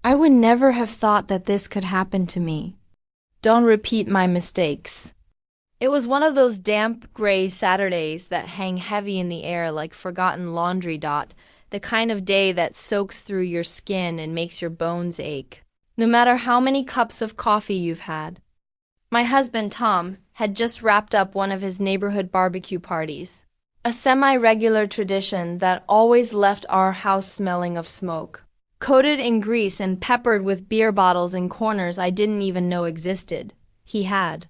I would never have thought that this could happen to me. Don't repeat my mistakes. It was one of those damp, gray Saturdays that hang heavy in the air like forgotten laundry. The kind of day that soaks through your skin and makes your bones ache, no matter how many cups of coffee you've had. My husband, Tom, had just wrapped up one of his neighborhood barbecue parties, a semi-regular tradition that always left our house smelling of smoke, coated in grease and peppered with beer bottles in corners I didn't even know existed. He had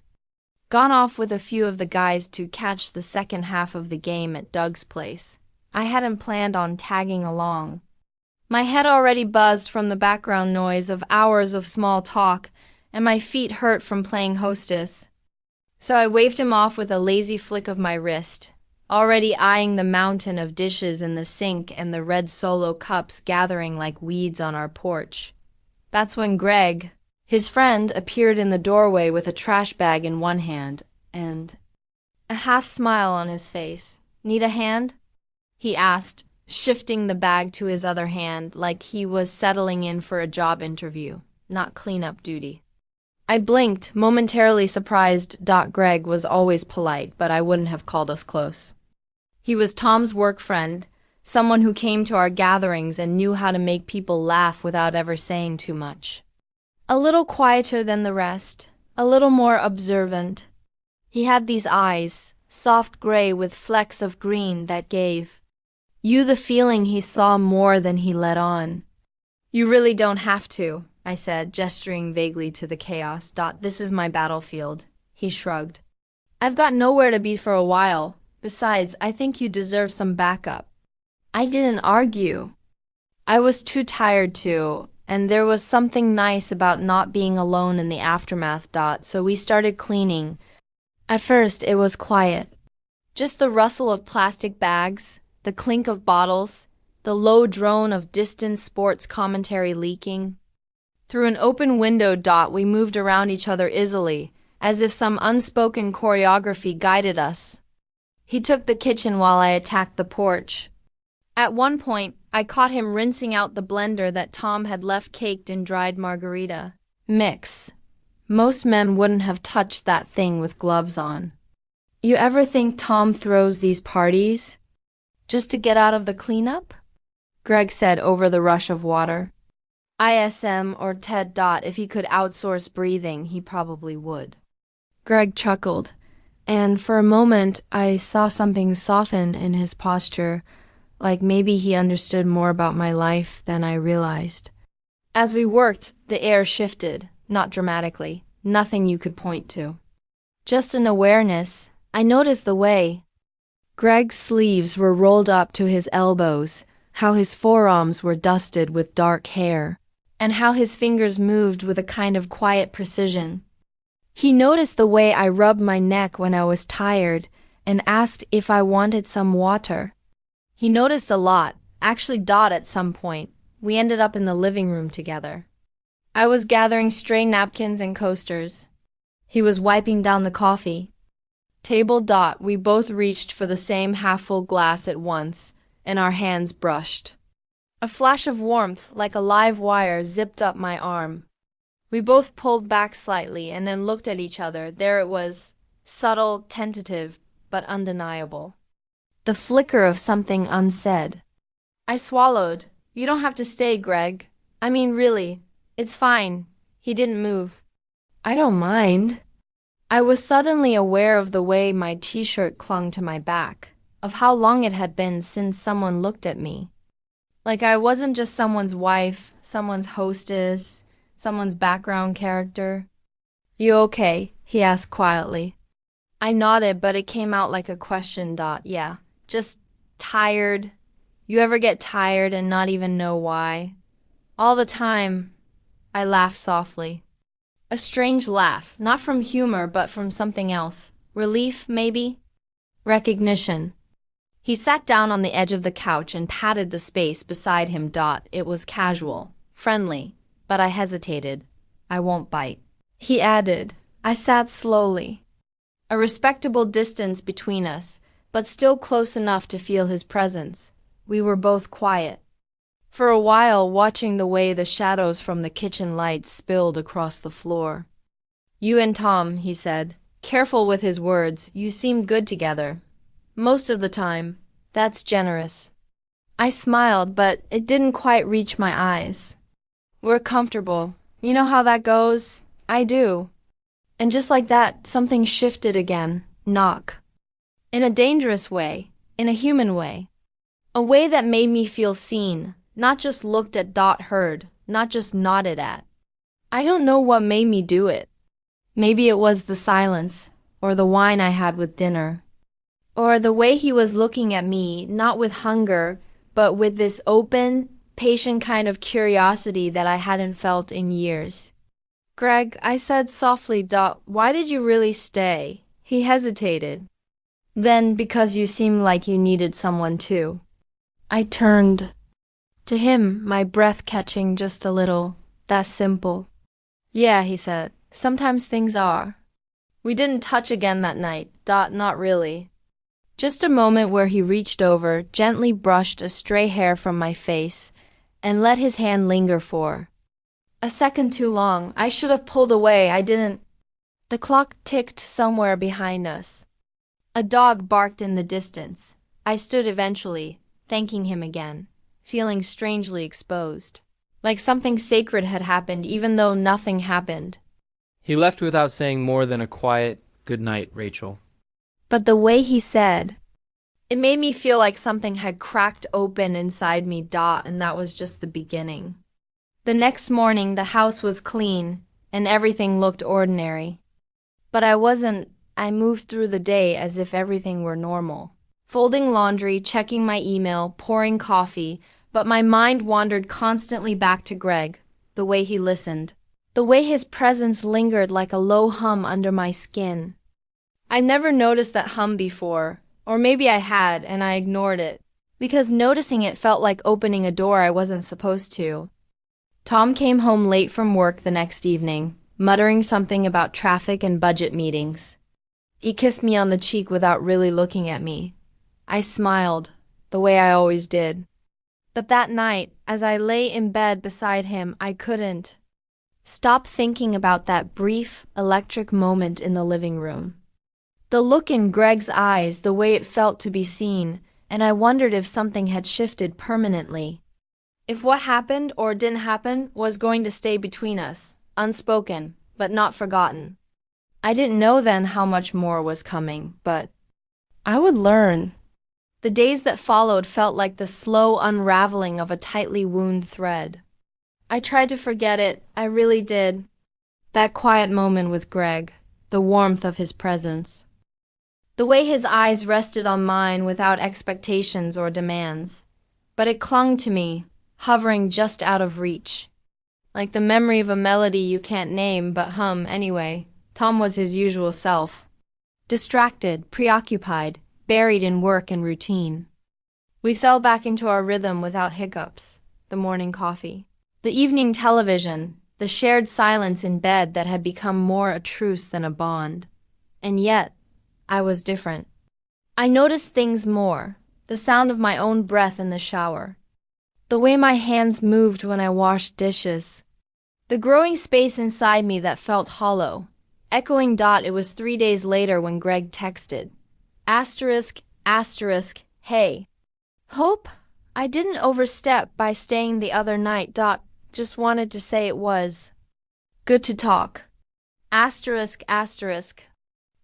gone off with a few of the guys to catch the second half of the game at Doug's place. I hadn't planned on tagging along. My head already buzzed from the background noise of hours of small talk, and my feet hurt from playing hostess. So I waved him off with a lazy flick of my wrist, already eyeing the mountain of dishes in the sink and the red Solo cups gathering like weeds on our porch. That's when Greg, his friend, appeared in the doorway with a trash bag in one hand and a half smile on his face. "Need a hand?" he asked, shifting the bag to his other hand like he was settling in for a job interview, not cleanup duty. I blinked, momentarily surprised. Greg was always polite, but I wouldn't have called us close. He was Tom's work friend, someone who came to our gatherings and knew how to make people laugh without ever saying too much. A little quieter than the rest, a little more observant. He had these eyes, soft gray with flecks of green, that gave you the feeling he saw more than he let on. "You really don't have to," I said, gesturing vaguely to the chaos. "This is my battlefield." He shrugged. "I've got nowhere to be for a while. Besides, I think you deserve some backup." I didn't argue. I was too tired to, and there was something nice about not being alone in the aftermath. So we started cleaning. At first, it was quiet. Just the rustle of plastic bags, the clink of bottles, the low drone of distant sports commentary leaking. Through an open window. We moved around each other easily, as if some unspoken choreography guided us. He took the kitchen while I attacked the porch. At one point, I caught him rinsing out the blender that Tom had left caked in dried margarita mix. Most men wouldn't have touched that thing with gloves on. "You ever think Tom throws these parties just to get out of the cleanup?" Greg said over the rush of water. ISM or TED. If he could outsource breathing, he probably would. Greg chuckled, and for a moment I saw something soften in his posture, like maybe he understood more about my life than I realized. As we worked, the air shifted, not dramatically, nothing you could point to. Just an awareness. I noticed the way Greg's sleeves were rolled up to his elbows, how his forearms were dusted with dark hair, and how his fingers moved with a kind of quiet precision. He noticed the way I rubbed my neck when I was tired and asked if I wanted some water. He noticed a lot, actually. At some point, we ended up in the living room together. I was gathering stray napkins and coasters. He was wiping down the coffee table. We both reached for the same half-full glass at once, and our hands brushed. A flash of warmth, like a live wire, zipped up my arm. We both pulled back slightly and then looked at each other. There it was, subtle, tentative, but undeniable. The flicker of something unsaid. I swallowed. "You don't have to stay, Greg. I mean, really, it's fine." He didn't move. "I don't mind." I was suddenly aware of the way my t-shirt clung to my back, of how long it had been since someone looked at me. Like I wasn't just someone's wife, someone's hostess, someone's background character. "You okay?" he asked quietly. I nodded, but it came out like a question. "Yeah, just tired." "You ever get tired and not even know why?" "All the time." I laughed softly. A strange laugh, not from humor but from something else. Relief, maybe? Recognition. He sat down on the edge of the couch and patted the space beside him. It was casual, friendly, but I hesitated. "I won't bite," he added. I sat slowly. A respectable distance between us, but still close enough to feel his presence. We were both quiet. for a while, watching the way the shadows from the kitchen lights spilled across the floor. You and Tom, he said, careful with his words, you seem good together. Most of the time. That's generous. I smiled, but it didn't quite reach my eyes. We're comfortable. You know how that goes? I do. And just like that, something shifted again. Knock. In a dangerous way. In a human way. A way that made me feel seen. Not just looked at, heard. Not just nodded at. I don't know what made me do it. Maybe it was the silence, or the wine I had with dinner. Or the way he was looking at me, not with hunger, but with this open, patient kind of curiosity that I hadn't felt in years. Greg, I said softly, why did you really stay? He hesitated. Then, because you seemed like you needed someone too. I turned to him, my breath catching just a little. That's simple. Yeah, he said. Sometimes things are. We didn't touch again that night. Not really. Just a moment where he reached over, gently brushed a stray hair from my face, and let his hand linger for a second too long. I should have pulled away. I didn't. The clock ticked somewhere behind us. A dog barked in the distance. I stood eventually, thanking him again, feeling strangely exposed. Like something sacred had happened, even though nothing happened. He left without saying more than a quiet, "Good night, Rachel." But the way he said, it made me feel like something had cracked open inside me, and that was just the beginning. The next morning, the house was clean, and everything looked ordinary. But I wasn't. I moved through the day as if everything were normal. Folding laundry, checking my email, pouring coffee, but my mind wandered constantly back to Greg, the way he listened. The way his presence lingered like a low hum under my skin. I'd never noticed that hum before, or maybe I had and I ignored it, because noticing it felt like opening a door I wasn't supposed to. Tom came home late from work the next evening, muttering something about traffic and budget meetings. He kissed me on the cheek without really looking at me. I smiled, the way I always did. But that night, as I lay in bed beside him, I couldn't stop thinking about that brief, electric moment in the living room. The look in Greg's eyes, the way it felt to be seen, and I wondered if something had shifted permanently. If what happened or didn't happen was going to stay between us, unspoken, but not forgotten. I didn't know then how much more was coming, but I would learn. The days that followed felt like the slow unraveling of a tightly wound thread. I tried to forget it, I really did. That quiet moment with Greg, the warmth of his presence. The way his eyes rested on mine without expectations or demands. But it clung to me, hovering just out of reach. Like the memory of a melody you can't name but hum anyway. Tom was his usual self. Distracted, preoccupied, buried in work and routine. We fell back into our rhythm without hiccups. The morning coffee. The evening television. The shared silence in bed that had become more a truce than a bond. And yet, I was different. I noticed things more. The sound of my own breath in the shower. The way my hands moved when I washed dishes. The growing space inside me that felt hollow. Echoing. It was 3 days later when Greg texted. Asterisk, asterisk, hey. Hope I didn't overstep by staying the other night. Just wanted to say it was good to talk. Asterisk, asterisk.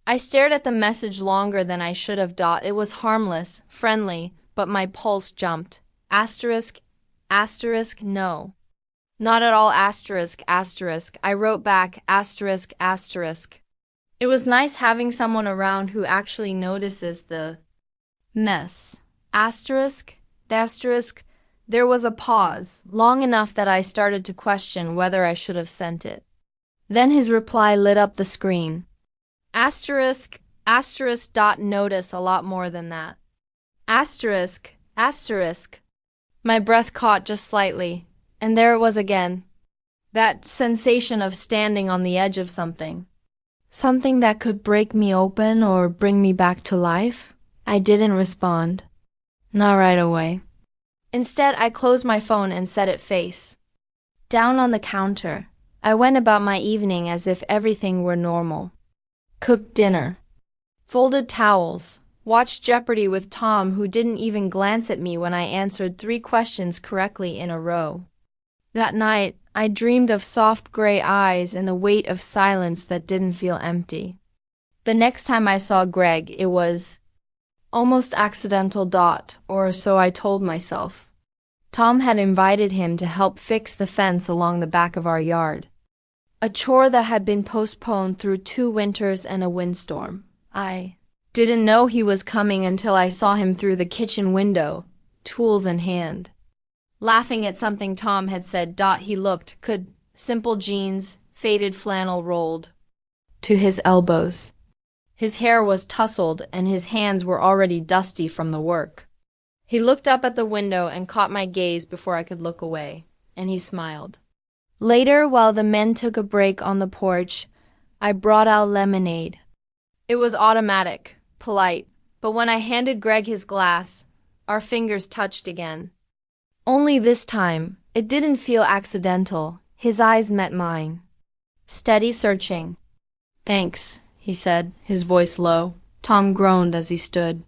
I stared at the message longer than I should have. It was harmless, friendly, but my pulse jumped. Asterisk, asterisk, no. Not at all. Asterisk, asterisk. I wrote back. Asterisk, asterisk. It was nice having someone around who actually notices the mess. Asterisk, asterisk. There was a pause, long enough that I started to question whether I should have sent it. Then his reply lit up the screen. Asterisk, asterisk. Notice a lot more than that. Asterisk, asterisk. My breath caught just slightly, and there it was again. That sensation of standing on the edge of something. Something that could break me open or bring me back to life. I didn't respond. Not right away. Instead, I closed my phone and set it face down on the counter. I went about my evening as if everything were normal. Cooked dinner, folded towels, watched Jeopardy with Tom, who didn't even glance at me when I answered 3 questions correctly in a row. That night, I dreamed of soft gray eyes and the weight of silence that didn't feel empty. The next time I saw Greg, it was almost accidental, or so I told myself. Tom had invited him to help fix the fence along the back of our yard, a chore that had been postponed through 2 winters and a windstorm. I didn't know he was coming until I saw him through the kitchen window, tools in hand, laughing at something Tom had said. He looked good, simple jeans, faded flannel rolled to his elbows. His hair was tousled and his hands were already dusty from the work. He looked up at the window and caught my gaze before I could look away, and he smiled. Later, while the men took a break on the porch, I brought out lemonade. It was automatic, polite, but when I handed Greg his glass, our fingers touched again. Only this time, it didn't feel accidental. His eyes met mine. Steady, searching. "Thanks," he said, his voice low. Tom groaned as he stood.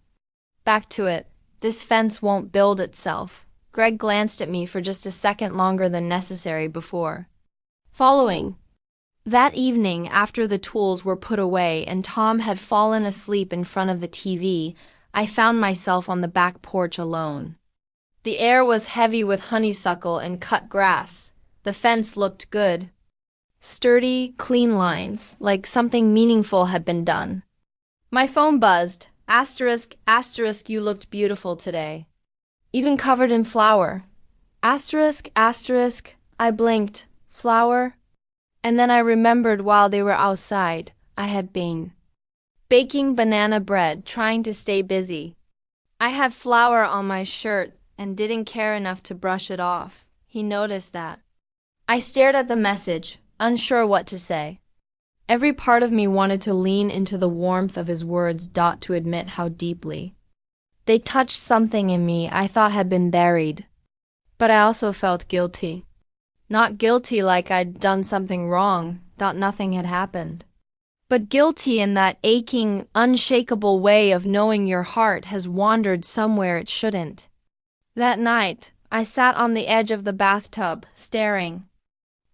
"Back to it. This fence won't build itself." Greg glanced at me for just a second longer than necessary before following. That evening, after the tools were put away and Tom had fallen asleep in front of the TV, I found myself on the back porch alone. The air was heavy with honeysuckle and cut grass. The fence looked good. Sturdy, clean lines, like something meaningful had been done. My phone buzzed. Asterisk, you looked beautiful today. Even covered in flour. Asterisk, I blinked. Flour? And then I remembered while they were outside, I had been baking banana bread, trying to stay busy. I had flour on my shirt and didn't care enough to brush it off. He noticed that. I stared at the message, unsure what to say. Every part of me wanted to lean into the warmth of his words, to admit how deeply they touched something in me I thought had been buried. But I also felt guilty. Not guilty like I'd done something wrong, nothing had happened. But guilty in that aching, unshakable way of knowing your heart has wandered somewhere it shouldn't. That night, I sat on the edge of the bathtub, staring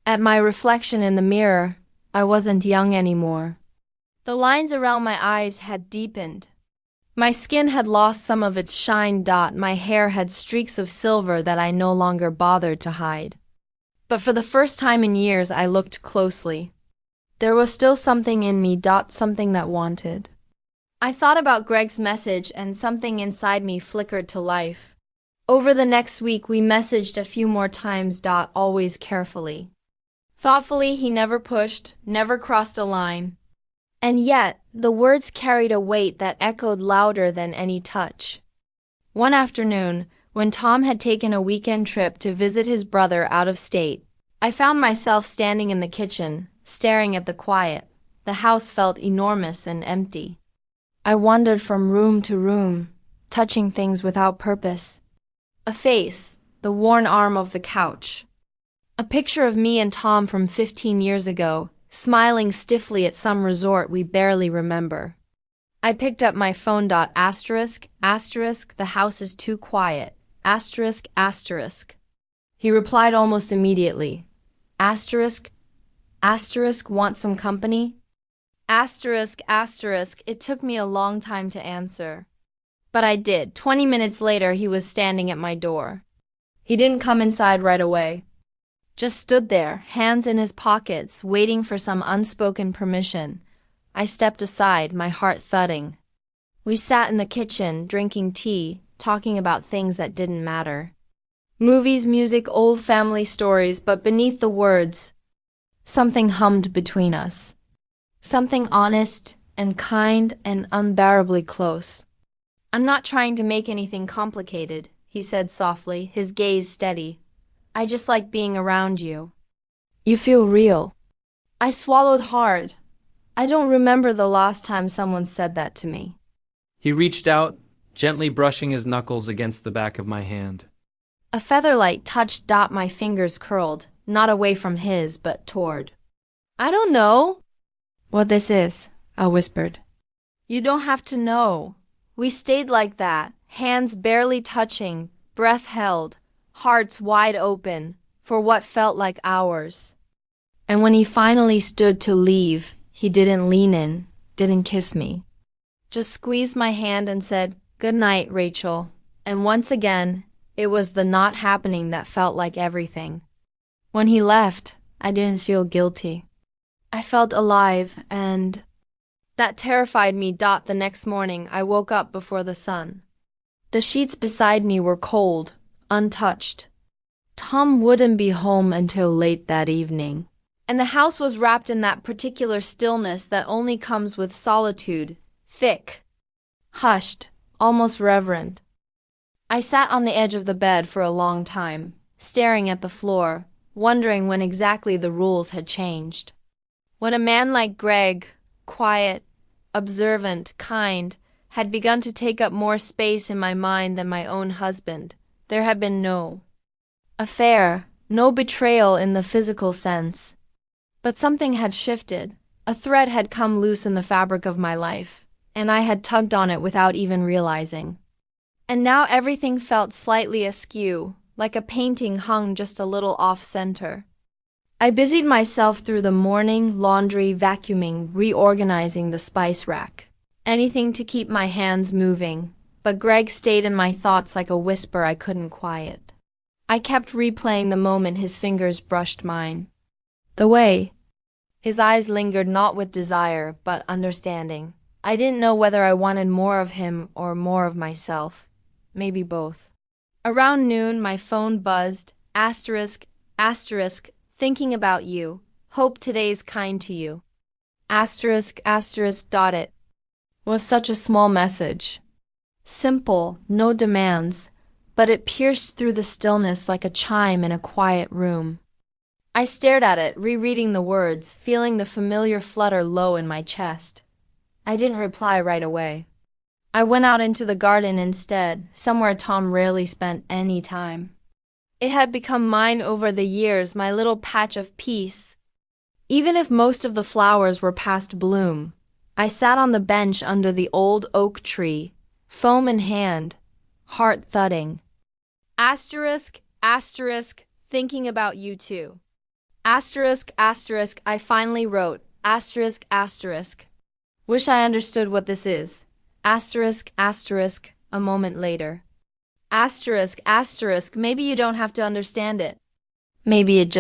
at my reflection in the mirror. I wasn't young anymore. The lines around my eyes had deepened. My skin had lost some of its shine. My hair had streaks of silver that I no longer bothered to hide. But for the first time in years, I looked closely. There was still something in me. Something that wanted. I thought about Greg's message and something inside me flickered to life. Over the next week, we messaged a few more times. Always carefully. Thoughtfully, he never pushed, never crossed a line. And yet, the words carried a weight that echoed louder than any touch. One afternoon, when Tom had taken a weekend trip to visit his brother out of state, I found myself standing in the kitchen, staring at the quiet. The house felt enormous and empty. I wandered from room to room, touching things without purpose. A face, the worn arm of the couch. A picture of me and Tom from 15 years ago, smiling stiffly at some resort we barely remember. I picked up my phone. Asterisk, the house is too quiet. Asterisk. He replied almost immediately. Asterisk, want some company? Asterisk, it took me a long time to answer. But I did. 20 minutes later, he was standing at my door. He didn't come inside right away. Just stood there, hands in his pockets, waiting for some unspoken permission. I stepped aside, my heart thudding. We sat in the kitchen, drinking tea, talking about things that didn't matter. Movies, music, old family stories, but beneath the words, something hummed between us. Something honest and kind and unbearably close. "I'm not trying to make anything complicated," he said softly, his gaze steady. "I just like being around you. You feel real." I swallowed hard. I don't remember the last time someone said that to me. He reached out, gently brushing his knuckles against the back of my hand. A featherlight touched. My fingers curled, not away from his, but toward. I don't know what this is, I whispered. You don't have to know. We stayed like that, hands barely touching, breath held, hearts wide open, for what felt like hours. And when he finally stood to leave, he didn't lean in, didn't kiss me. Just squeezed my hand and said, "Good night, Rachel." And once again, it was the not happening that felt like everything. When he left, I didn't feel guilty. I felt alive, and that terrified me. The next morning, I woke up before the sun. The sheets beside me were cold, untouched. Tom wouldn't be home until late that evening, and the house was wrapped in that particular stillness that only comes with solitude, thick, hushed, almost reverent. I sat on the edge of the bed for a long time, staring at the floor, wondering when exactly the rules had changed. When a man like Greg, quiet, observant, kind, had begun to take up more space in my mind than my own husband, there had been no affair, no betrayal in the physical sense. But something had shifted. A thread had come loose in the fabric of my life, and I had tugged on it without even realizing. And now everything felt slightly askew, like a painting hung just a little off-center. I busied myself through the morning, laundry, vacuuming, reorganizing the spice rack. Anything to keep my hands moving, but Greg stayed in my thoughts like a whisper I couldn't quiet. I kept replaying the moment his fingers brushed mine. The way his eyes lingered, not with desire, but understanding. I didn't know whether I wanted more of him or more of myself. Maybe both. Around noon, my phone buzzed, asterisk, asterisk, thinking about you. Hope today's kind to you. Asterisk, asterisk, dot it. Was such a small message. Simple, no demands, but it pierced through the stillness like a chime in a quiet room. I stared at it, rereading the words, feeling the familiar flutter low in my chest. I didn't reply right away. I went out into the garden instead, somewhere Tom rarely spent any time. It had become mine over the years, my little patch of peace. Even if most of the flowers were past bloom, I sat on the bench under the old oak tree, foam in hand, heart thudding. Asterisk, asterisk, thinking about you too. Asterisk, asterisk, I finally wrote, asterisk, asterisk. Wish I understood what this is. Asterisk, asterisk, a moment later. Asterisk, asterisk, maybe you don't have to understand it. Maybe it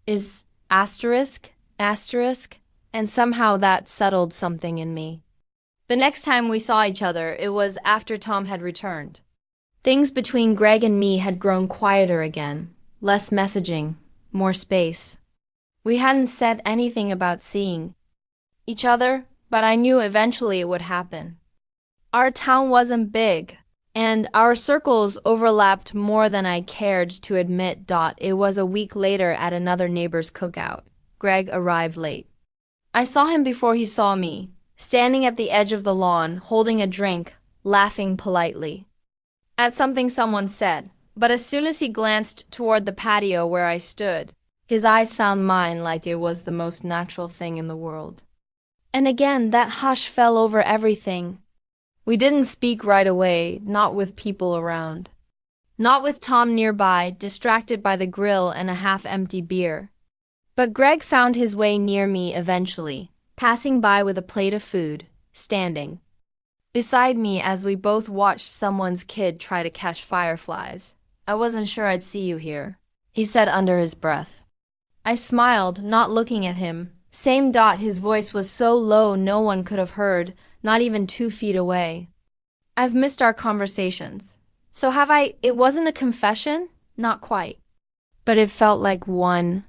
is asterisk, asterisk, and somehow that settled something in me. The next time we saw each other, it was after Tom had returned. Things between Greg and me had grown quieter again, less messaging, more space. We hadn't said anything about seeing each other, but I knew eventually it would happen. Our town wasn't big, and our circles overlapped more than I cared to admit. It was a week later at another neighbor's cookout. Greg arrived late. I saw him before he saw me, standing at the edge of the lawn, holding a drink, laughing politely at something someone said. But as soon as he glanced toward the patio where I stood, his eyes found mine like it was the most natural thing in the world. And again, that hush fell over everything. We didn't speak right away, not with people around. Not with Tom nearby, distracted by the grill and a half-empty beer. But Greg found his way near me eventually, passing by with a plate of food, standing beside me as we both watched someone's kid try to catch fireflies. I wasn't sure I'd see you here, he said under his breath. I smiled, not looking at him. Same. His voice was so low no one could have heard, not even 2 feet away. I've missed our conversations. So have I. It wasn't a confession? Not quite. But it felt like one.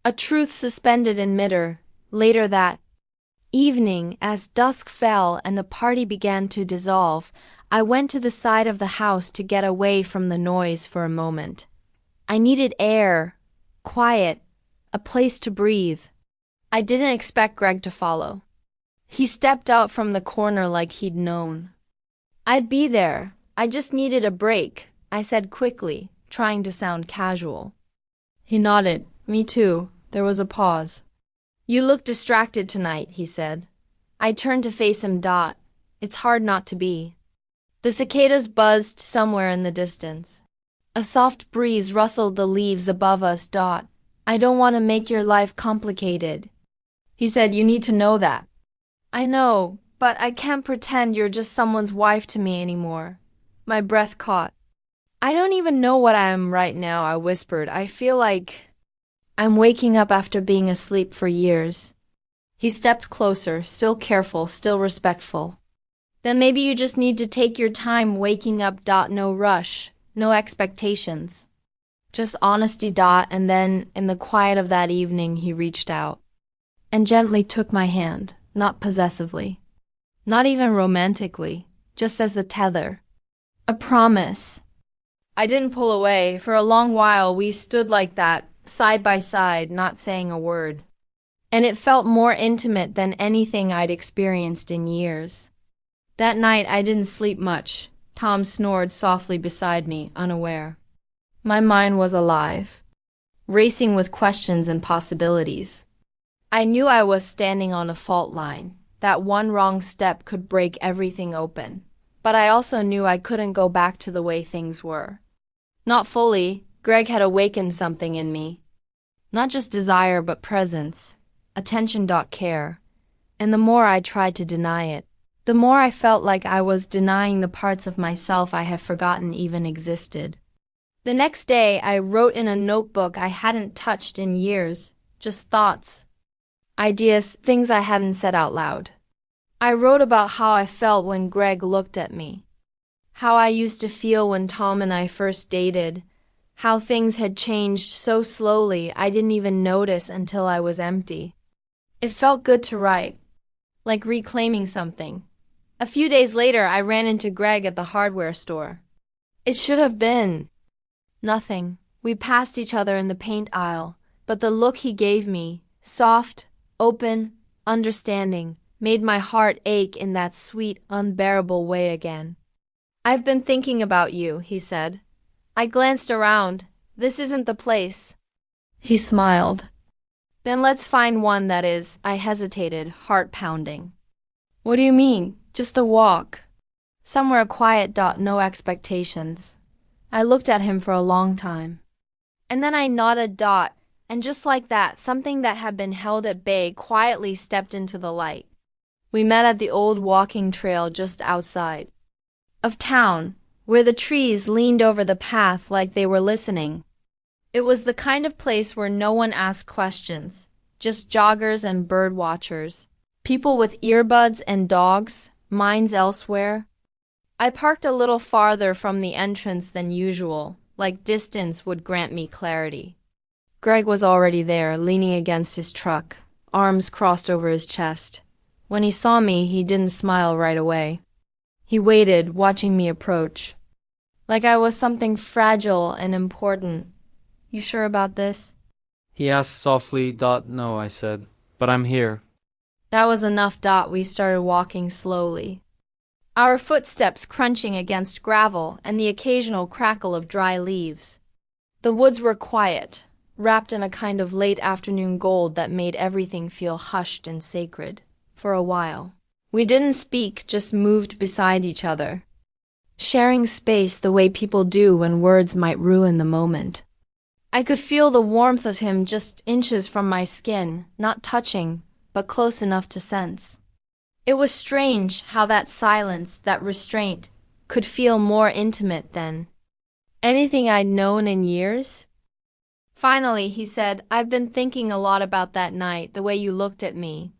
A truth suspended in midair. Later that evening, as dusk fell and the party began to dissolve, I went to the side of the house to get away from the noise for a moment. I needed air, quiet, a place to breathe. I didn't expect Greg to follow. He stepped out from the corner like he'd known I'd be there. I just needed a break, I said quickly, trying to sound casual. He nodded. Me too. There was a pause. You look distracted tonight, he said. I turned to face him. It's hard not to be. The cicadas buzzed somewhere in the distance. A soft breeze rustled the leaves above us. I don't want to make your life complicated. He said, you need to know that. I know, but I can't pretend you're just someone's wife to me anymore. My breath caught. I don't even know what I am right now, I whispered. I feel like I'm waking up after being asleep for years. He stepped closer, still careful, still respectful. Then maybe you just need to take your time waking up. No rush, no expectations. Just honesty. And then, in the quiet of that evening, he reached out and gently took my hand, not possessively, not even romantically, just as a tether, a promise. I didn't pull away. For a long while, we stood like that, side by side, not saying a word. And it felt more intimate than anything I'd experienced in years. That night, I didn't sleep much. Tom snored softly beside me, unaware. My mind was alive, racing with questions and possibilities. I knew I was standing on a fault line, that one wrong step could break everything open. But I also knew I couldn't go back to the way things were. Not fully. Greg had awakened something in me. Not just desire, but presence, attention. Care. And the more I tried to deny it, the more I felt like I was denying the parts of myself I had forgotten even existed. The next day, I wrote in a notebook I hadn't touched in years, just thoughts, ideas, things I hadn't said out loud. I wrote about how I felt when Greg looked at me, how I used to feel when Tom and I first dated, how things had changed so slowly I didn't even notice until I was empty. It felt good to write, like reclaiming something. A few days later, I ran into Greg at the hardware store. It should have been nothing. We passed each other in the paint aisle, but the look he gave me, soft, open, understanding, made my heart ache in that sweet, unbearable way again. I've been thinking about you, he said. I glanced around. This isn't the place. He smiled. Then let's find one that is. I hesitated, heart pounding. What do you mean? Just a walk. Somewhere quiet. No expectations. I looked at him for a long time. And then I nodded. And just like that, something that had been held at bay quietly stepped into the light. We met at the old walking trail just outside of town, where the trees leaned over the path like they were listening. It was the kind of place where no one asked questions, just joggers and bird watchers, people with earbuds and dogs, minds elsewhere. I parked a little farther from the entrance than usual, like distance would grant me clarity. Greg was already there, leaning against his truck, arms crossed over his chest. When he saw me, he didn't smile right away. He waited, watching me approach, like I was something fragile and important. You sure about this? He asked softly. No, I said, but I'm here. That was enough. We started walking slowly, our footsteps crunching against gravel and the occasional crackle of dry leaves. The woods were quiet, wrapped in a kind of late afternoon gold that made everything feel hushed and sacred. For a while, we didn't speak, just moved beside each other, sharing space the way people do when words might ruin the moment. I could feel the warmth of him just inches from my skin, not touching, but close enough to sense. It was strange how that silence, that restraint, could feel more intimate than anything I'd known in years. Finally, he said, I've been thinking a lot about that night, the way you looked at me.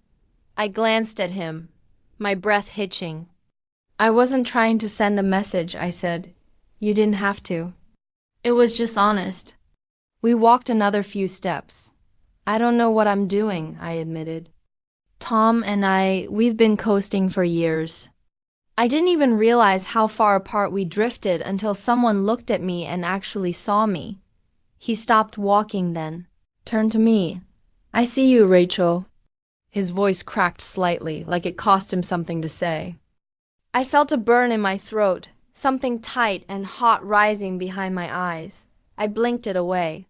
I glanced at him, my breath hitching. I wasn't trying to send a message, I said. You didn't have to. It was just honest. We walked another few steps. I don't know what I'm doing, I admitted. Tom and we've been coasting for years. I didn't even realize how far apart we drifted until someone looked at me and actually saw me. He stopped walking then, turned to me. I see you, Rachel. His voice cracked slightly, like it cost him something to say. I felt a burn in my throat, something tight and hot rising behind my eyes. I blinked it away.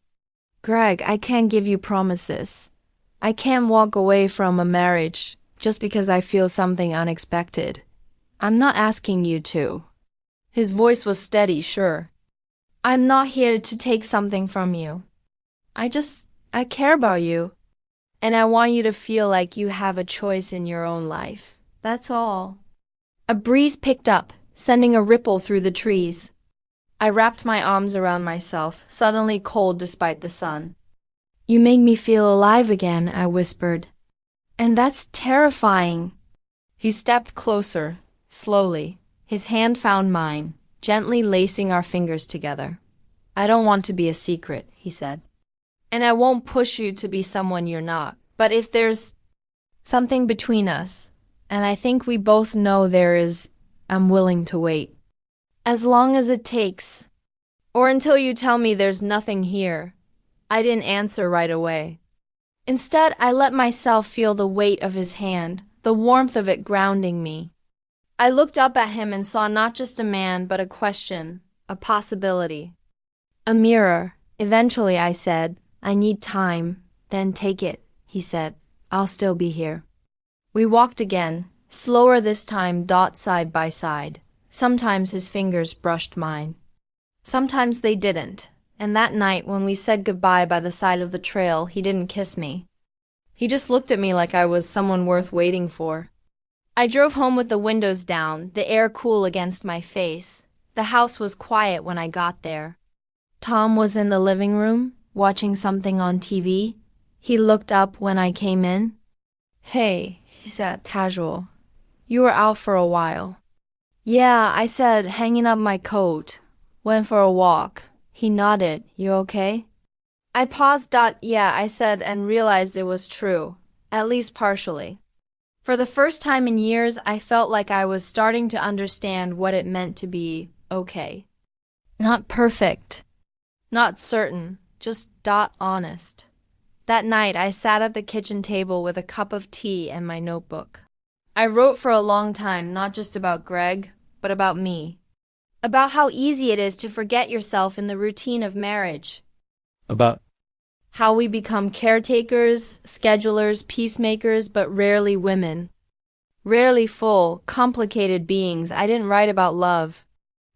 Greg, I can't give you promises. I can't walk away from a marriage just because I feel something unexpected. I'm not asking you to. His voice was steady, sure. I'm not here to take something from you. I care about you. And I want you to feel like you have a choice in your own life. That's all. A breeze picked up, sending a ripple through the trees. I wrapped my arms around myself, suddenly cold despite the sun. You make me feel alive again, I whispered. And that's terrifying. He stepped closer, slowly. His hand found mine, gently lacing our fingers together. I don't want to be a secret, he said. And I won't push you to be someone you're not. But if there's something between us, and I think we both know there is, I'm willing to wait. As long as it takes. Or until you tell me there's nothing here. I didn't answer right away. Instead, I let myself feel the weight of his hand, the warmth of it grounding me. I looked up at him and saw not just a man, but a question, a possibility. A mirror. Eventually, I said, I need time. Then take it, he said. I'll still be here. We walked again, slower this time, side by side. Sometimes his fingers brushed mine. Sometimes they didn't. And that night, when we said goodbye by the side of the trail, he didn't kiss me. He just looked at me like I was someone worth waiting for. I drove home with the windows down, the air cool against my face. The house was quiet when I got there. Tom was in the living room, watching something on TV. He looked up when I came in. Hey, he said, casual. You were out for a while. Yeah, I said, hanging up my coat. Went for a walk. He nodded. You okay? I paused. Yeah, I said, and realized it was true, at least partially. For the first time in years, I felt like I was starting to understand what it meant to be okay. Not perfect. Not certain. Just honest. That night, I sat at the kitchen table with a cup of tea and my notebook. I wrote for a long time, not just about Greg, but about me. About how easy it is to forget yourself in the routine of marriage. About How we become caretakers, schedulers, peacemakers, but rarely women. Rarely full, complicated beings. I didn't write about love.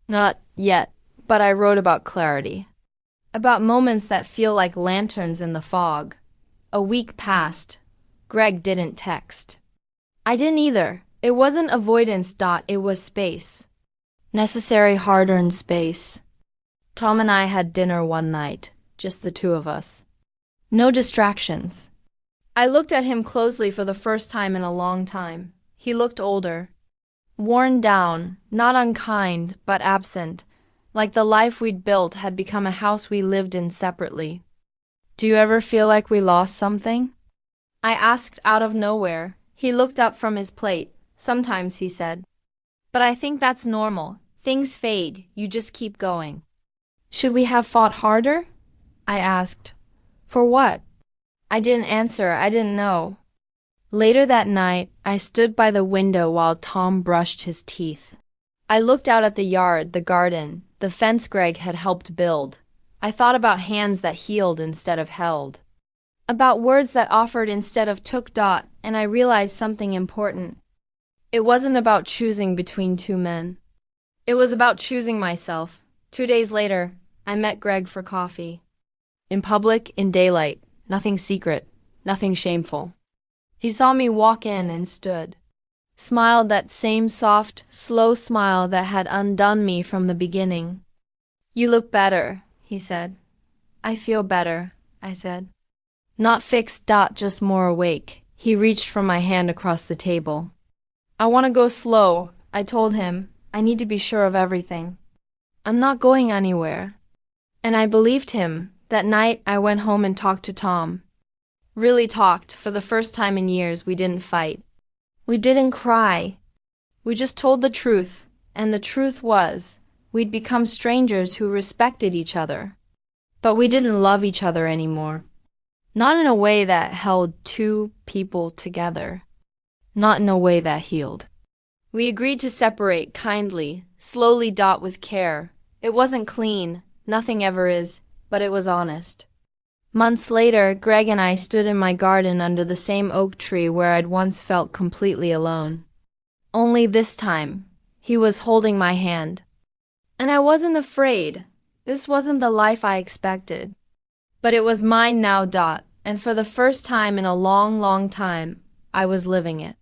Not yet, but I wrote about clarity. About moments that feel like lanterns in the fog. A week passed. Greg didn't text. I didn't either. It wasn't avoidance. It was space. Necessary hard-earned space. Tom and I had dinner one night, just the two of us. No distractions. I looked at him closely for the first time in a long time. He looked older. Worn down, not unkind, but absent. Like the life we'd built had become a house we lived in separately. Do you ever feel like we lost something? I asked out of nowhere. He looked up from his plate. Sometimes, he said. But I think that's normal. Things fade. You just keep going. Should we have fought harder? I asked. For what? I didn't answer. I didn't know. Later that night, I stood by the window while Tom brushed his teeth. I looked out at the yard, the garden, the fence Greg had helped build. I thought about hands that healed instead of held. About words that offered instead of took. And I realized something important. It wasn't about choosing between two men. It was about choosing myself. 2 days later, I met Greg for coffee. In public, in daylight, nothing secret, nothing shameful. He saw me walk in and stood. Smiled that same soft, slow smile that had undone me from the beginning. You look better, he said. I feel better, I said. Not fixed. Just more awake. He reached for my hand across the table. I want to go slow, I told him. I need to be sure of everything. I'm not going anywhere. And I believed him. That night, I went home and talked to Tom. Really talked. For the first time in years, we didn't fight. We didn't cry. We just told the truth. And the truth was, we'd become strangers who respected each other. But we didn't love each other anymore. Not in a way that held two people together. Not in a way that healed. We agreed to separate kindly, slowly. With care. It wasn't clean, nothing ever is, but it was honest. Months later, Greg and I stood in my garden under the same oak tree where I'd once felt completely alone. Only this time, he was holding my hand. And I wasn't afraid. This wasn't the life I expected. But it was mine now. And for the first time in a long, long time, I was living it.